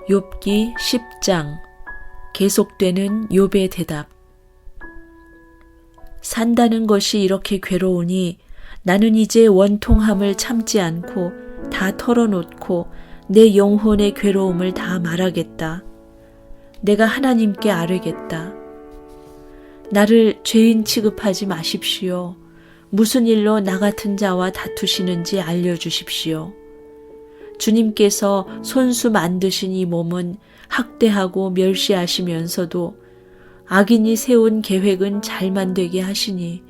욥기 10장 계속되는 욥의 대답. 산다는 것이 이렇게 괴로우니 나는 이제 원통함을 참지 않고 다 털어놓고 내 영혼의 괴로움을 다 말하겠다. 내가 하나님께 아뢰겠다. 나를 죄인 취급하지 마십시오. 무슨 일로 나 같은 자와 다투시는지 알려주십시오. 주님께서 손수 만드신 이 몸은 학대하고 멸시하시면서도 악인이 세운 계획은 잘만 되게 하시니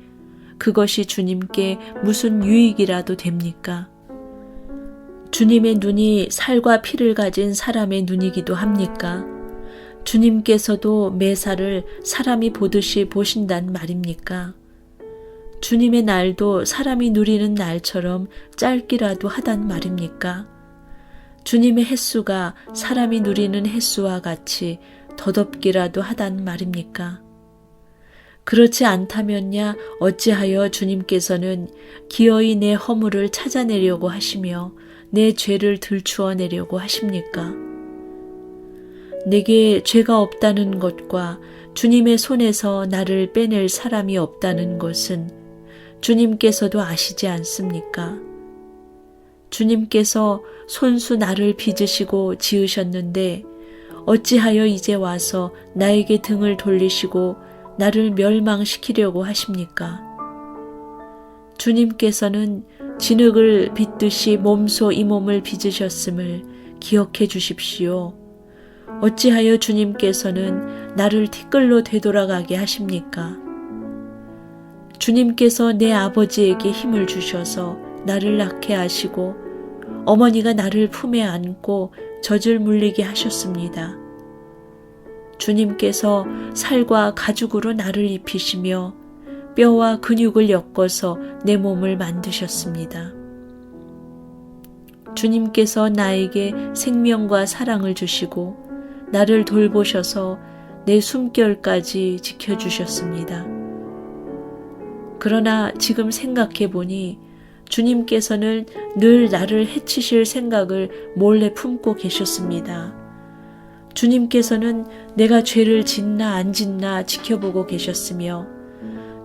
그것이 주님께 무슨 유익이라도 됩니까? 주님의 눈이 살과 피를 가진 사람의 눈이기도 합니까? 주님께서도 매사를 사람이 보듯이 보신단 말입니까? 주님의 날도 사람이 누리는 날처럼 짧기라도 하단 말입니까? 주님의 햇수가 사람이 누리는 햇수와 같이 더덥기라도 하단 말입니까? 그렇지 않다면야 어찌하여 주님께서는 기어이 내 허물을 찾아내려고 하시며 내 죄를 들추어내려고 하십니까? 내게 죄가 없다는 것과 주님의 손에서 나를 빼낼 사람이 없다는 것은 주님께서도 아시지 않습니까? 주님께서 손수 나를 빚으시고 지으셨는데 어찌하여 이제 와서 나에게 등을 돌리시고 나를 멸망시키려고 하십니까? 주님께서는 진흙을 빚듯이 몸소 이 몸을 빚으셨음을 기억해 주십시오. 어찌하여 주님께서는 나를 티끌로 되돌아가게 하십니까? 주님께서 내 아버지에게 힘을 주셔서 나를 낳게 하시고 어머니가 나를 품에 안고 젖을 물리게 하셨습니다. 주님께서 살과 가죽으로 나를 입히시며 뼈와 근육을 엮어서 내 몸을 만드셨습니다. 주님께서 나에게 생명과 사랑을 주시고 나를 돌보셔서 내 숨결까지 지켜주셨습니다. 그러나 지금 생각해 보니 주님께서는 늘 나를 해치실 생각을 몰래 품고 계셨습니다. 주님께서는 내가 죄를 짓나 안 짓나 지켜보고 계셨으며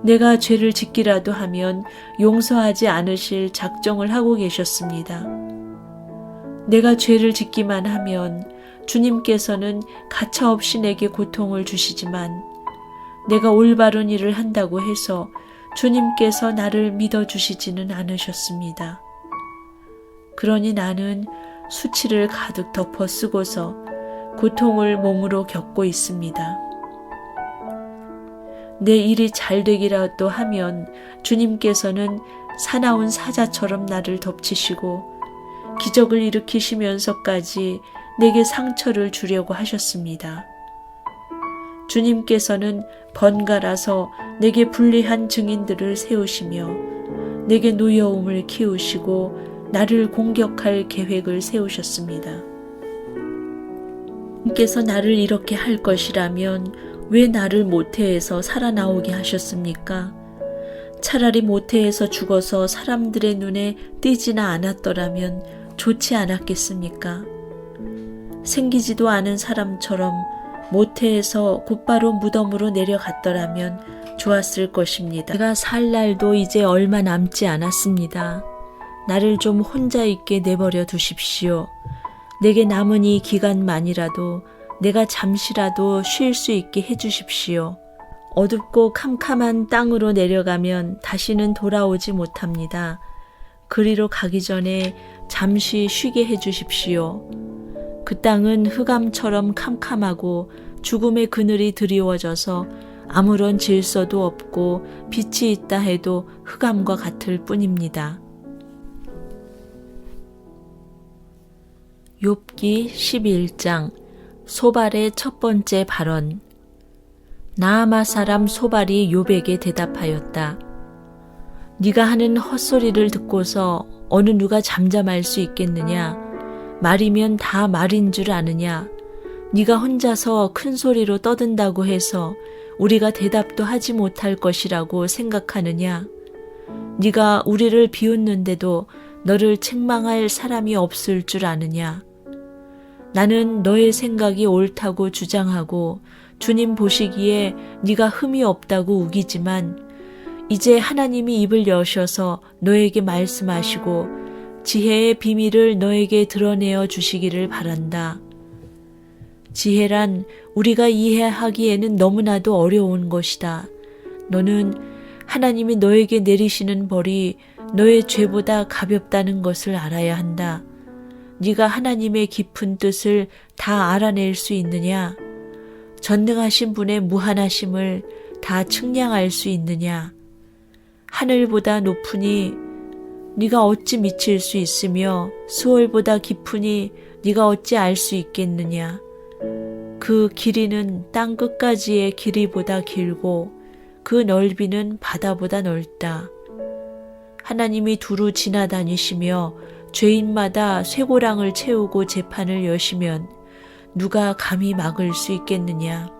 내가 죄를 짓기라도 하면 용서하지 않으실 작정을 하고 계셨습니다. 내가 죄를 짓기만 하면 주님께서는 가차없이 내게 고통을 주시지만 내가 올바른 일을 한다고 해서 주님께서 나를 믿어주시지는 않으셨습니다. 그러니 나는 수치를 가득 덮어 쓰고서 고통을 몸으로 겪고 있습니다. 내 일이 잘 되기라도 하면 주님께서는 사나운 사자처럼 나를 덮치시고 기적을 일으키시면서까지 내게 상처를 주려고 하셨습니다. 주님께서는 번갈아서 내게 불리한 증인들을 세우시며 내게 노여움을 키우시고 나를 공격할 계획을 세우셨습니다. 주님께서 나를 이렇게 할 것이라면 왜 나를 모태에서 살아나오게 하셨습니까? 차라리 모태에서 죽어서 사람들의 눈에 띄지나 않았더라면 좋지 않았겠습니까? 생기지도 않은 사람처럼 모태에서 곧바로 무덤으로 내려갔더라면 좋았을 것입니다. 내가 살 날도 이제 얼마 남지 않았습니다. 나를 좀 혼자 있게 내버려 두십시오. 내게 남은 이 기간만이라도 내가 잠시라도 쉴 수 있게 해주십시오. 어둡고 캄캄한 땅으로 내려가면 다시는 돌아오지 못합니다. 그리로 가기 전에 잠시 쉬게 해주십시오. 그 땅은 흑암처럼 캄캄하고 죽음의 그늘이 드리워져서 아무런 질서도 없고 빛이 있다 해도 흑암과 같을 뿐입니다. 욥기 11장 소발의 첫 번째 발언. 나아마 사람 소발이 욥에게 대답하였다. 네가 하는 헛소리를 듣고서 어느 누가 잠잠할 수 있겠느냐? 말이면 다 말인 줄 아느냐? 네가 혼자서 큰 소리로 떠든다고 해서 우리가 대답도 하지 못할 것이라고 생각하느냐? 네가 우리를 비웃는데도 너를 책망할 사람이 없을 줄 아느냐? 나는 너의 생각이 옳다고 주장하고 주님 보시기에 네가 흠이 없다고 우기지만 이제 하나님이 입을 여셔서 너에게 말씀하시고 지혜의 비밀을 너에게 드러내어 주시기를 바란다. 지혜란 우리가 이해하기에는 너무나도 어려운 것이다. 너는 하나님이 너에게 내리시는 벌이 너의 죄보다 가볍다는 것을 알아야 한다. 네가 하나님의 깊은 뜻을 다 알아낼 수 있느냐? 전능하신 분의 무한하심을 다 측량할 수 있느냐? 하늘보다 높으니 네가 어찌 미칠 수 있으며 수월보다 깊으니 네가 어찌 알 수 있겠느냐? 그 길이는 땅 끝까지의 길이보다 길고 그 넓이는 바다보다 넓다. 하나님이 두루 지나다니시며 죄인마다 쇠고랑을 채우고 재판을 여시면 누가 감히 막을 수 있겠느냐?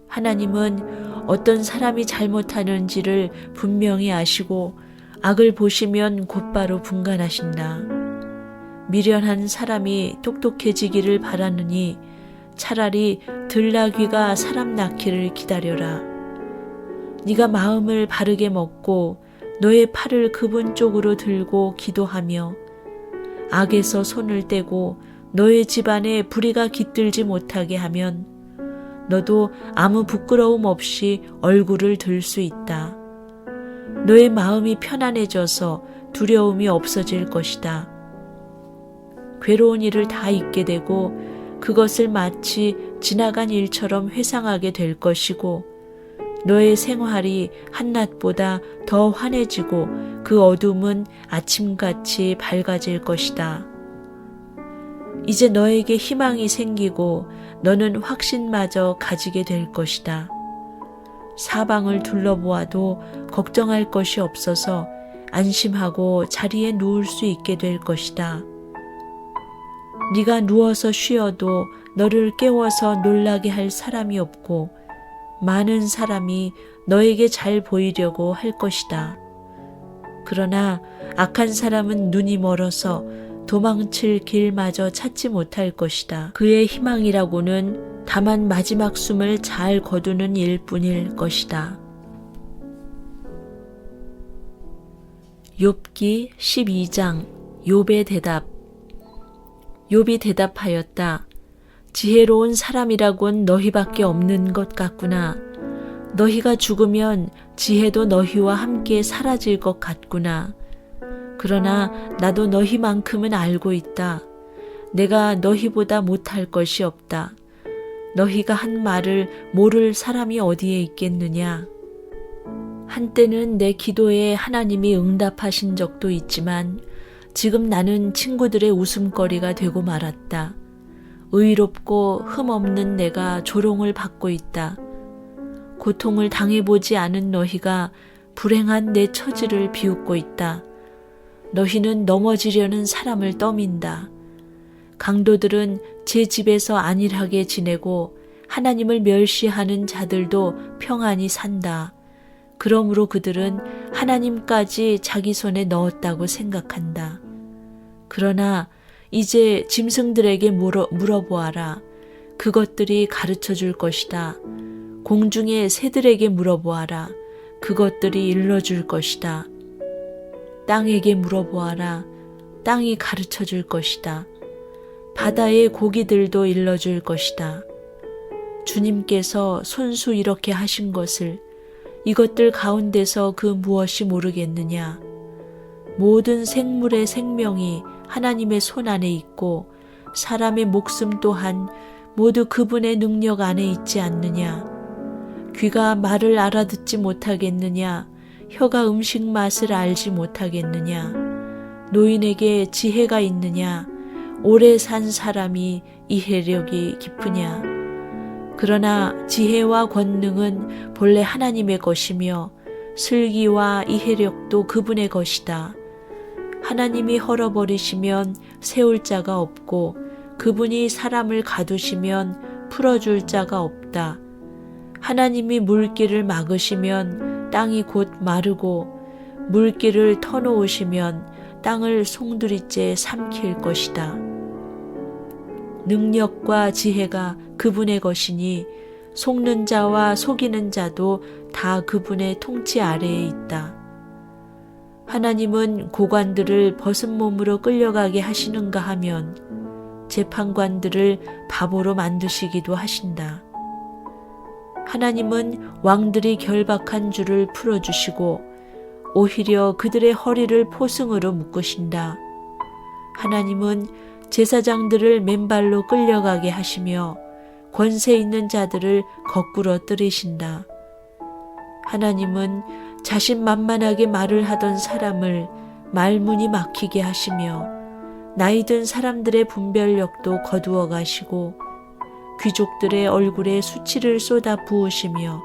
하나님은 어떤 사람이 잘못하는지를 분명히 아시고 악을 보시면 곧바로 분간하신다. 미련한 사람이 똑똑해지기를 바라느니 차라리 들나귀가 사람 낳기를 기다려라. 네가 마음을 바르게 먹고 너의 팔을 그분 쪽으로 들고 기도하며 악에서 손을 떼고 너의 집안에 불의가 깃들지 못하게 하면 너도 아무 부끄러움 없이 얼굴을 들 수 있다. 너의 마음이 편안해져서 두려움이 없어질 것이다. 괴로운 일을 다 잊게 되고 그것을 마치 지나간 일처럼 회상하게 될 것이고 너의 생활이 한낮보다 더 환해지고 그 어둠은 아침같이 밝아질 것이다. 이제 너에게 희망이 생기고 너는 확신마저 가지게 될 것이다. 사방을 둘러보아도 걱정할 것이 없어서 안심하고 자리에 누울 수 있게 될 것이다. 네가 누워서 쉬어도 너를 깨워서 놀라게 할 사람이 없고 많은 사람이 너에게 잘 보이려고 할 것이다. 그러나 악한 사람은 눈이 멀어서 도망칠 길마저 찾지 못할 것이다. 그의 희망이라고는 다만 마지막 숨을 잘 거두는 일뿐일 것이다. 욥기 12장 욥의 대답. 욥이 대답하였다. 지혜로운 사람이라곤 너희밖에 없는 것 같구나. 너희가 죽으면 지혜도 너희와 함께 사라질 것 같구나. 그러나 나도 너희만큼은 알고 있다. 내가 너희보다 못할 것이 없다. 너희가 한 말을 모를 사람이 어디에 있겠느냐. 한때는 내 기도에 하나님이 응답하신 적도 있지만 지금 나는 친구들의 웃음거리가 되고 말았다. 의롭고 흠없는 내가 조롱을 받고 있다. 고통을 당해보지 않은 너희가 불행한 내 처지를 비웃고 있다. 너희는 넘어지려는 사람을 떠민다. 강도들은 제 집에서 안일하게 지내고 하나님을 멸시하는 자들도 평안히 산다. 그러므로 그들은 하나님까지 자기 손에 넣었다고 생각한다. 그러나 이제 짐승들에게 물어보아라. 그것들이 가르쳐 줄 것이다. 공중의 새들에게 물어보아라. 그것들이 일러줄 것이다. 땅에게 물어보아라. 땅이 가르쳐 줄 것이다. 바다의 고기들도 일러줄 것이다. 주님께서 손수 이렇게 하신 것을 이것들 가운데서 그 무엇이 모르겠느냐. 모든 생물의 생명이 하나님의 손 안에 있고 사람의 목숨 또한 모두 그분의 능력 안에 있지 않느냐. 귀가 말을 알아듣지 못하겠느냐. 혀가 음식 맛을 알지 못하겠느냐. 노인에게 지혜가 있느냐. 오래 산 사람이 이해력이 깊으냐. 그러나 지혜와 권능은 본래 하나님의 것이며 슬기와 이해력도 그분의 것이다. 하나님이 헐어버리시면 세울 자가 없고 그분이 사람을 가두시면 풀어줄 자가 없다. 하나님이 물길을 막으시면 땅이 곧 마르고 물길을 터놓으시면 땅을 송두리째 삼킬 것이다. 능력과 지혜가 그분의 것이니 속는 자와 속이는 자도 다 그분의 통치 아래에 있다. 하나님은 고관들을 벗은 몸으로 끌려가게 하시는가 하면 재판관들을 바보로 만드시기도 하신다. 하나님은 왕들이 결박한 줄을 풀어주시고 오히려 그들의 허리를 포승으로 묶으신다. 하나님은 제사장들을 맨발로 끌려가게 하시며 권세 있는 자들을 거꾸로 뜨리신다. 하나님은 자신만만하게 말을 하던 사람을 말문이 막히게 하시며 나이든 사람들의 분별력도 거두어 가시고 귀족들의 얼굴에 수치를 쏟아 부으시며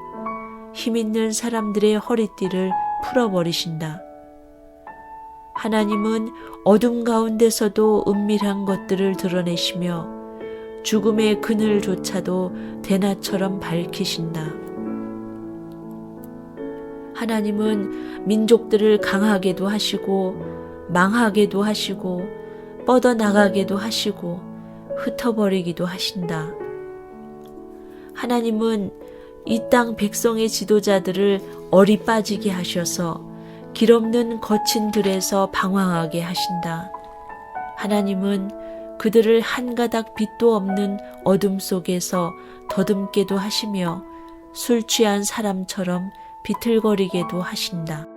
힘있는 사람들의 허리띠를 풀어버리신다. 하나님은 어둠 가운데서도 은밀한 것들을 드러내시며 죽음의 그늘조차도 대낮처럼 밝히신다. 하나님은 민족들을 강하게도 하시고 망하게도 하시고 뻗어나가게도 하시고 흩어버리기도 하신다. 하나님은 이 땅 백성의 지도자들을 어리 빠지게 하셔서 길없는 거친 들에서 방황하게 하신다. 하나님은 그들을 한 가닥 빛도 없는 어둠 속에서 더듬게도 하시며 술 취한 사람처럼 비틀거리게도 하신다.